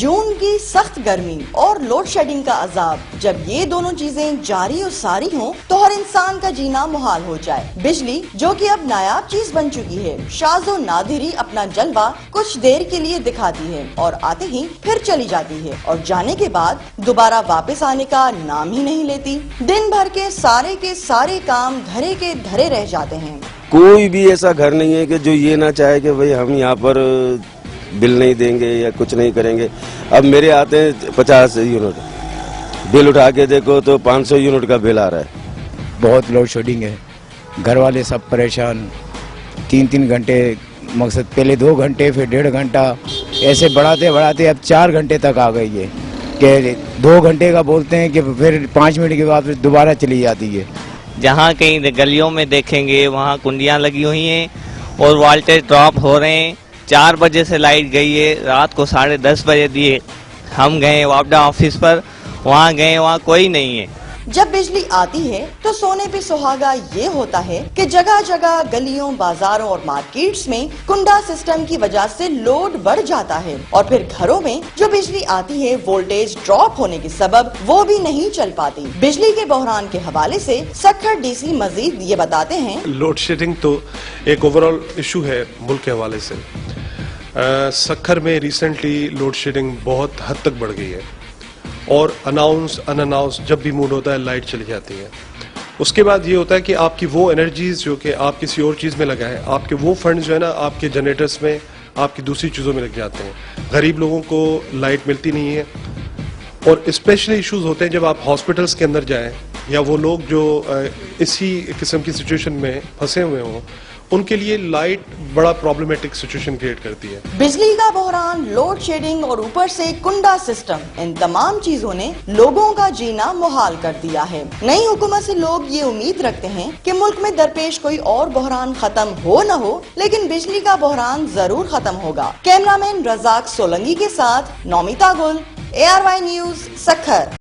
جون کی سخت گرمی اور لوڈ شیڈنگ کا عذاب، جب یہ دونوں چیزیں جاری و ساری ہوں تو ہر انسان کا جینا محال ہو جائے۔ بجلی جو کہ اب نایاب چیز بن چکی ہے، شاذ و نادر ہی اپنا جلوہ کچھ دیر کے لیے دکھاتی ہے اور آتے ہی پھر چلی جاتی ہے، اور جانے کے بعد دوبارہ واپس آنے کا نام ہی نہیں لیتی۔ دن بھر کے سارے کام دھرے کے دھرے رہ جاتے ہیں۔ کوئی بھی ایسا گھر نہیں ہے کہ جو یہ نہ چاہے کہ بھئی ہم یہاں پر بل نہیں دیں گے یا کچھ نہیں کریں گے۔ اب میرے آتے ہیں 50 یونٹ، بل اٹھا کے دیکھو تو 500 یونٹ کا بل آ رہا ہے۔ بہت لوڈ شیڈنگ ہے، گھر والے سب پریشان۔ 3 گھنٹے، مقصد پہلے 2 گھنٹے پھر 1.5 گھنٹہ، ایسے بڑھاتے اب 4 گھنٹے تک آ گئی ہے کہ 2 گھنٹے کا بولتے ہیں کہ پھر 5 منٹ کے بعد دوبارہ چلی جاتی ہے۔ جہاں کہیں گلیوں میں دیکھیں گے وہاں کنڈیاں لگی ہوئی ہیں اور والٹیج ڈراپ ہو رہے ہیں۔ 4 بجے سے لائٹ گئی ہے، رات کو 10:30 بجے دیے۔ ہم گئے واپڈا آفس پر، وہاں گئے، وہاں کوئی نہیں ہے۔ جب بجلی آتی ہے تو سونے پہ سہاگا یہ ہوتا ہے کہ جگہ جگہ گلیوں، بازاروں اور مارکیٹس میں کنڈا سسٹم کی وجہ سے لوڈ بڑھ جاتا ہے، اور پھر گھروں میں جو بجلی آتی ہے وولٹیج ڈراپ ہونے کے سبب وہ بھی نہیں چل پاتی۔ بجلی کے بحران کے حوالے سے سکھر ڈی سی مزید یہ بتاتے ہیں۔ لوڈ شیڈنگ تو ایک اوورال ایشو ہے ملک کے حوالے سے۔ سکھر میں ریسنٹلی لوڈ شیڈنگ بہت حد تک بڑھ گئی ہے، اور ان اناؤنس جب بھی موڈ ہوتا ہے لائٹ چلی جاتی ہے۔ اس کے بعد یہ ہوتا ہے کہ آپ کی وہ انرجیز جو کہ آپ کسی اور چیز میں لگائیں، آپ کے وہ فنڈز جو ہے نا آپ کے جنریٹرز میں، آپ کی دوسری چیزوں میں لگ جاتے ہیں۔ غریب لوگوں کو لائٹ ملتی نہیں ہے، اور اسپیشلی ایشوز ہوتے ہیں جب آپ ہاسپٹلس کے اندر جائیں، یا وہ لوگ جو اسی قسم کی سچویشن میں پھنسے ہوئے ہوں، ان کے لیے لائٹ بڑا پرابلمٹک سچویشن کریٹ کرتی ہے۔ بجلی کا بحران، لوڈ شیڈنگ اور اوپر سے کنڈا سسٹم، ان تمام چیزوں نے لوگوں کا جینا محال کر دیا ہے۔ نئی حکومت سے لوگ یہ امید رکھتے ہیں کہ ملک میں درپیش کوئی اور بحران ختم ہو نہ ہو، لیکن بجلی کا بحران ضرور ختم ہوگا۔ کیمرامین رزاق سولنگی کے ساتھ نومیتا گل، ARY نیوز، سکھر۔